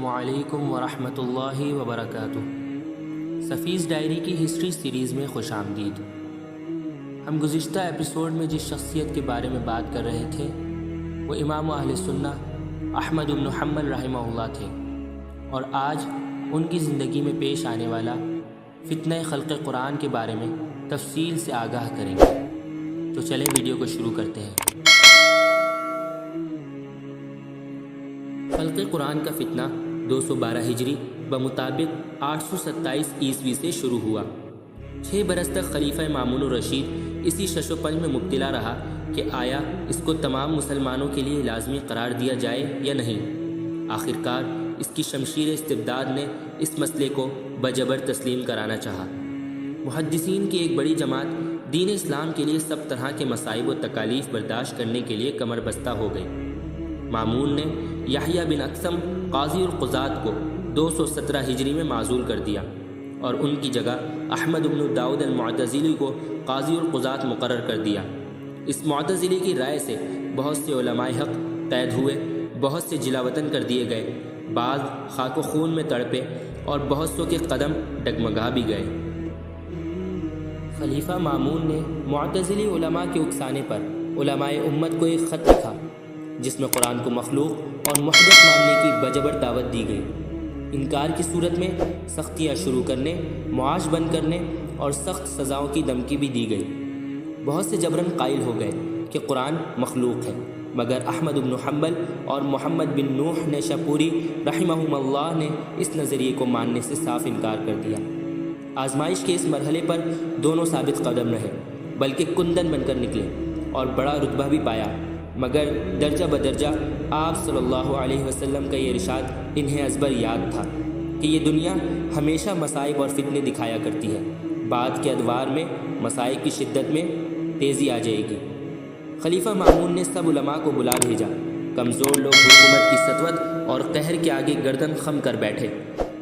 السلام علیکم ورحمۃ اللہ وبرکاتہ۔ سفیز ڈائری کی ہسٹری سیریز میں خوش آمدید۔ ہم گزشتہ ایپیسوڈ میں جس شخصیت کے بارے میں بات کر رہے تھے وہ امام اہل سنہ احمد بن حنبل رحمہ اللہ تھے، اور آج ان کی زندگی میں پیش آنے والا فتنہ خلق قرآن کے بارے میں تفصیل سے آگاہ کریں گے۔ تو چلیں ویڈیو کو شروع کرتے ہیں۔ خلق قرآن کا فتنہ 212 ہجری بمطابق 827 عیسوی سے شروع ہوا۔ 6 برس تک خلیفہ مامون الرشید اسی شش و پنج میں مبتلا رہا کہ آیا اس کو تمام مسلمانوں کے لیے لازمی قرار دیا جائے یا نہیں۔ آخرکار اس کی شمشیر استبداد نے اس مسئلے کو بجبر تسلیم کرانا چاہا۔ محدثین کی ایک بڑی جماعت دین اسلام کے لیے سب طرح کے مصائب و تکالیف برداشت کرنے کے لیے کمر بستہ ہو گئی۔ مامون نے یحییٰ بن اقسم قاضی القضات کو 217 ہجری میں معزول کر دیا، اور ان کی جگہ احمد بن داؤد المعتزلی کو قاضی القضات مقرر کر دیا۔ اس معتزلی کی رائے سے بہت سے علماء حق قید ہوئے، بہت سے جلا وطن کر دیے گئے، بعض خاک و خون میں تڑپے، اور بہت سو کے قدم ڈگمگا بھی گئے۔ خلیفہ مامون نے معتزلی علماء کے اکسانے پر علماء امت کو ایک خط لکھا جس میں قرآن کو مخلوق اور محدث ماننے کی بجبر دعوت دی گئی۔ انکار کی صورت میں سختیاں شروع کرنے، معاش بند کرنے اور سخت سزاؤں کی دھمکی بھی دی گئی۔ بہت سے جبراً قائل ہو گئے کہ قرآن مخلوق ہے، مگر احمد بن حنبل اور محمد بن نوح نیشاپوری رحمہم اللہ نے اس نظریے کو ماننے سے صاف انکار کر دیا۔ آزمائش کے اس مرحلے پر دونوں ثابت قدم رہے، بلکہ کندن بن کر نکلے اور بڑا رتبہ بھی پایا، مگر درجہ بدرجہ آپ صلی اللہ علیہ وسلم کا یہ ارشاد انہیں ازبر یاد تھا کہ یہ دنیا ہمیشہ مصائب اور فتنے دکھایا کرتی ہے، بعد کے ادوار میں مصائب کی شدت میں تیزی آ جائے گی۔ خلیفہ مامون نے سب علماء کو بلا بھیجا۔ کمزور لوگ حکومت کی سطوت اور قہر کے آگے گردن خم کر بیٹھے۔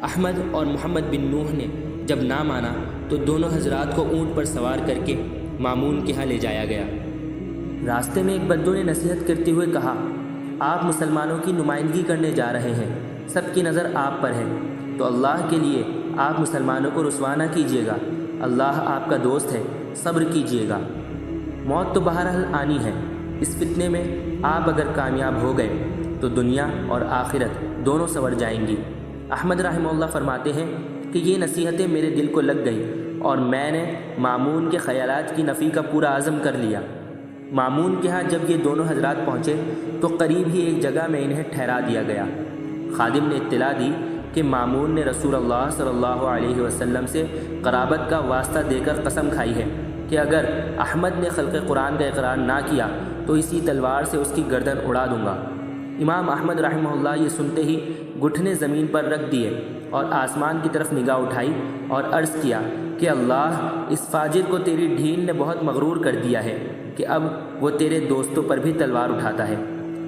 احمد اور محمد بن نوح نے جب نہ مانا تو دونوں حضرات کو اونٹ پر سوار کر کے مامون کے ہاں لے جایا گیا۔ راستے میں ایک بدو نے نصیحت کرتے ہوئے کہا، آپ مسلمانوں کی نمائندگی کرنے جا رہے ہیں، سب کی نظر آپ پر ہے، تو اللہ کے لیے آپ مسلمانوں کو رسوا نہ کیجیے گا، اللہ آپ کا دوست ہے، صبر کیجیے گا۔ موت تو بہرحال آنی ہے، اس فتنے میں آپ اگر کامیاب ہو گئے تو دنیا اور آخرت دونوں سنور جائیں گی۔ احمد رحمہ اللہ فرماتے ہیں کہ یہ نصیحتیں میرے دل کو لگ گئی اور میں نے مامون کے خیالات کی نفی کا پورا عزم کر لیا۔ مامون کے ہاں جب یہ دونوں حضرات پہنچے تو قریب ہی ایک جگہ میں انہیں ٹھہرا دیا گیا۔ خادم نے اطلاع دی کہ مامون نے رسول اللہ صلی اللہ علیہ وسلم سے قرابت کا واسطہ دے کر قسم کھائی ہے کہ اگر احمد نے خلق قرآن کا اقرار نہ کیا تو اسی تلوار سے اس کی گردن اڑا دوں گا۔ امام احمد رحمہ اللہ یہ سنتے ہی گھٹنے زمین پر رکھ دیے اور آسمان کی طرف نگاہ اٹھائی اور عرض کیا کہ اللہ، اس فاجر کو تیری ڈھیل نے بہت مغرور کر دیا ہے کہ اب وہ تیرے دوستوں پر بھی تلوار اٹھاتا ہے۔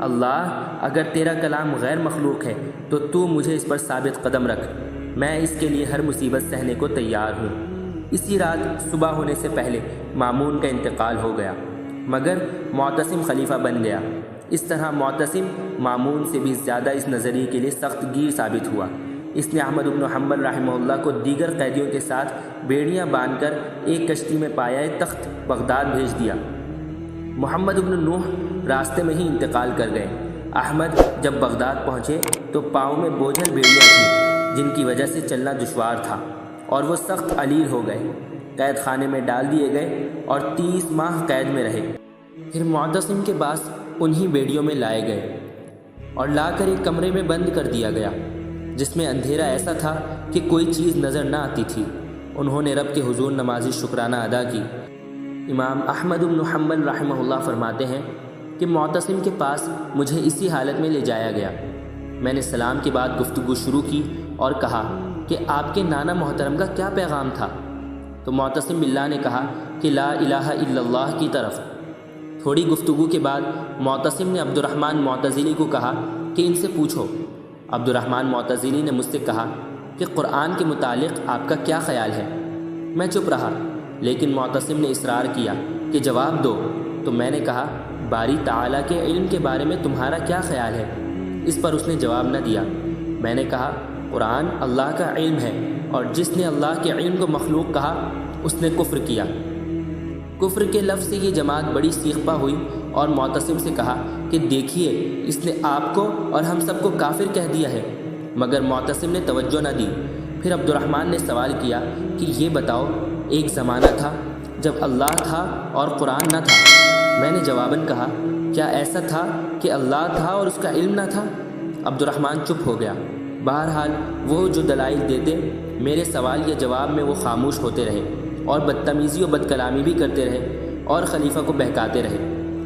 اللہ، اگر تیرا کلام غیر مخلوق ہے تو تو مجھے اس پر ثابت قدم رکھ، میں اس کے لیے ہر مصیبت سہنے کو تیار ہوں۔ اسی رات صبح ہونے سے پہلے مامون کا انتقال ہو گیا، مگر معتصم خلیفہ بن گیا۔ اس طرح معتصم مامون سے بھی زیادہ اس نظریے کے لیے سخت گیر ثابت ہوا۔ اس نے احمد بن حنبل رحمہ اللہ کو دیگر قیدیوں کے ساتھ بیڑیاں باندھ کر ایک کشتی میں پایہ تخت بغداد بھیج دیا۔ محمد بن نوح راستے میں ہی انتقال کر گئے۔ احمد جب بغداد پہنچے تو پاؤں میں بوجھل بیڑیاں تھیں جن کی وجہ سے چلنا دشوار تھا، اور وہ سخت علیل ہو گئے۔ قید خانے میں ڈال دیے گئے اور 30 ماہ قید میں رہے۔ پھر معتصم کے پاس انہی بیڑیوں میں لائے گئے اور لا کر ایک کمرے میں بند کر دیا گیا جس میں اندھیرا ایسا تھا کہ کوئی چیز نظر نہ آتی تھی۔ انہوں نے رب کے حضور نماز شکرانہ ادا کی۔ امام احمد بن حنبل رحمہ اللہ فرماتے ہیں کہ معتصم کے پاس مجھے اسی حالت میں لے جایا گیا۔ میں نے سلام کے بعد گفتگو شروع کی اور کہا کہ آپ کے نانا محترم کا کیا پیغام تھا؟ تو معتصم باللہ نے کہا کہ لا الہ الا اللہ کی طرف۔ تھوڑی گفتگو کے بعد معتصم نے عبد الرحمن معتزلی کو کہا کہ ان سے پوچھو۔ عبد الرحمن معتزلی نے مجھ سے کہا کہ قرآن کے متعلق آپ کا کیا خیال ہے؟ میں چپ رہا، لیکن معتصم نے اصرار کیا کہ جواب دو، تو میں نے کہا باری تعالیٰ کے علم کے بارے میں تمہارا کیا خیال ہے؟ اس پر اس نے جواب نہ دیا۔ میں نے کہا قرآن اللہ کا علم ہے اور جس نے اللہ کے علم کو مخلوق کہا اس نے کفر کیا۔ کفر کے لفظ سے یہ جماعت بڑی سیخ پا ہوئی اور معتصم سے کہا کہ دیکھیے اس نے آپ کو اور ہم سب کو کافر کہہ دیا ہے، مگر معتصم نے توجہ نہ دی۔ پھر عبد الرحمن نے سوال کیا کہ یہ بتاؤ ایک زمانہ تھا جب اللہ تھا اور قرآن نہ تھا؟ میں نے جواباً کہا کیا ایسا تھا کہ اللہ تھا اور اس کا علم نہ تھا؟ عبد الرحمن چپ ہو گیا۔ بہرحال وہ جو دلائل دیتے میرے سوال یا جواب میں وہ خاموش ہوتے رہے اور بدتمیزی و بد کلامی بھی کرتے رہے اور خلیفہ کو بہکاتے رہے۔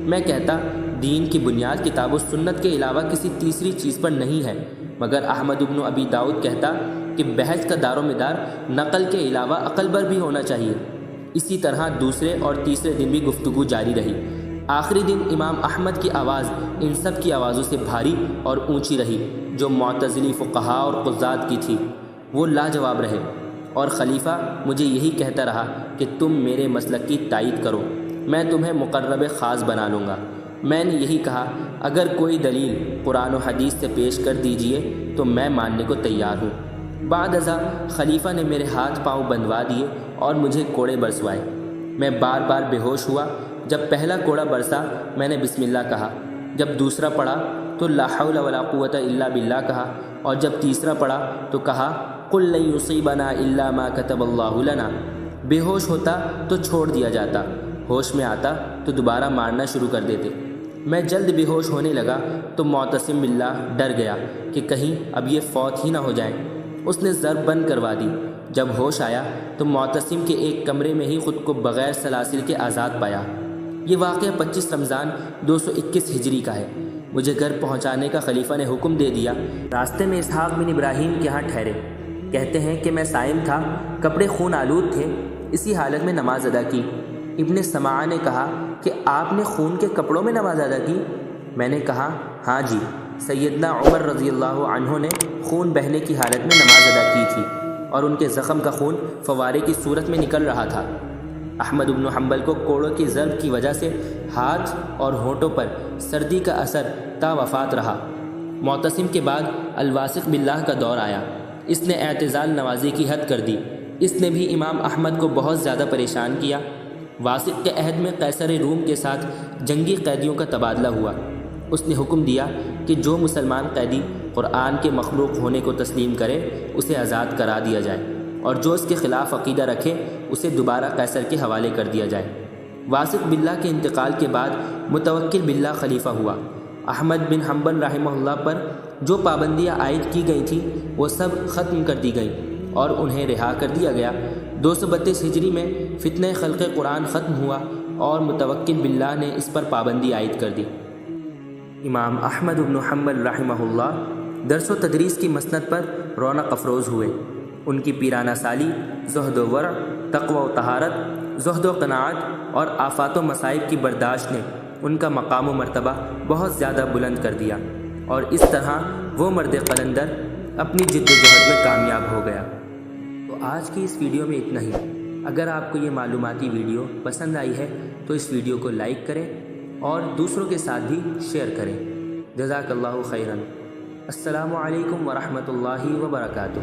میں کہتا دین کی بنیاد کتاب و سنت کے علاوہ کسی تیسری چیز پر نہیں ہے، مگر احمد بن ابی داؤد کہتا کہ بحث کا دار و مدار نقل کے علاوہ عقل پر بھی ہونا چاہیے۔ اسی طرح دوسرے اور تیسرے دن بھی گفتگو جاری رہی۔ آخری دن امام احمد کی آواز ان سب کی آوازوں سے بھاری اور اونچی رہی جو معتزلی فقہاء اور قضات کی تھی، وہ لاجواب رہے، اور خلیفہ مجھے یہی کہتا رہا کہ تم میرے مسلک کی تائید کرو، میں تمہیں مقرب خاص بنا لوں گا۔ میں نے یہی کہا اگر کوئی دلیل قرآن و حدیث سے پیش کر دیجئے تو میں ماننے کو تیار ہوں۔ بعد ازاں خلیفہ نے میرے ہاتھ پاؤں بندھوا دیے اور مجھے کوڑے برسوائے۔ میں بار بار بے ہوش ہوا۔ جب پہلا کوڑا برسا میں نے بسم اللہ کہا، جب دوسرا پڑا تو لا حول ولا قوت الا باللہ کہا، اور جب تیسرا پڑا تو کہا قل لن یصیبنا الا ما کتب اللہ لنا۔ بے ہوش ہوتا تو چھوڑ دیا جاتا، ہوش میں آتا تو دوبارہ مارنا شروع کر دیتے۔ میں جلد بے ہوش ہونے لگا تو معتصم باللہ ڈر گیا کہ کہیں اب یہ فوت ہی نہ ہو جائیں۔ اس نے ضرب بند کروا دی۔ جب ہوش آیا تو معتصم کے ایک کمرے میں ہی خود کو بغیر سلاسل کے آزاد پایا۔ یہ واقعہ 25 رمضان 221 ہجری کا ہے۔ مجھے گھر پہنچانے کا خلیفہ نے حکم دے دیا۔ راستے میں اسحاق بن ابراہیم کے ہاں ٹھہرے۔ کہتے ہیں کہ میں صائم تھا، کپڑے خون آلود تھے، اسی حالت میں نماز ادا کی۔ ابن سماع نے کہا کہ آپ نے خون کے کپڑوں میں نماز ادا کی؟ میں نے کہا ہاں جی، سیدنا عمر رضی اللہ عنہ نے خون بہنے کی حالت میں نماز ادا کی تھی اور ان کے زخم کا خون فوارے کی صورت میں نکل رہا تھا۔ احمد بن حنبل کو کوڑوں کی ضرب کی وجہ سے ہاتھ اور ہونٹوں پر سردی کا اثر تا وفات رہا۔ معتصم کے بعد الواسق باللہ کا دور آیا۔ اس نے اعتزال نوازی کی حد کر دی۔ اس نے بھی امام احمد کو بہت زیادہ پریشان کیا۔ واسق کے عہد میں قیصر روم کے ساتھ جنگی قیدیوں کا تبادلہ ہوا۔ اس نے حکم دیا کہ جو مسلمان قیدی قرآن کے مخلوق ہونے کو تسلیم کرے اسے آزاد کرا دیا جائے، اور جو اس کے خلاف عقیدہ رکھے اسے دوبارہ قیصر کے حوالے کر دیا جائے۔ واسق باللہ کے انتقال کے بعد متوکل باللہ خلیفہ ہوا۔ احمد بن حنبل رحمہ اللہ پر جو پابندیاں عائد کی گئی تھیں وہ سب ختم کر دی گئیں اور انہیں رہا کر دیا گیا۔ 232 ہجری میں فتنہ خلق قرآن ختم ہوا اور متوکل باللہ نے اس پر پابندی عائد کر دی۔ امام احمد بن حنبل رحمہ اللہ درس و تدریس کی مسند پر رونق افروز ہوئے۔ ان کی پیرانہ سالی، زہد و ورع، تقوی و طہارت، زہد و قناعت اور آفات و مصائب کی برداشت نے ان کا مقام و مرتبہ بہت زیادہ بلند کر دیا، اور اس طرح وہ مرد قلندر اپنی جد و جہد میں کامیاب ہو گیا۔ تو آج کی اس ویڈیو میں اتنا ہی۔ اگر آپ کو یہ معلوماتی ویڈیو پسند آئی ہے تو اس ویڈیو کو لائک کریں اور دوسروں کے ساتھ بھی شیئر کریں۔ جزاک اللہ خیراً۔ السلام علیکم ورحمۃ اللہ وبرکاتہ۔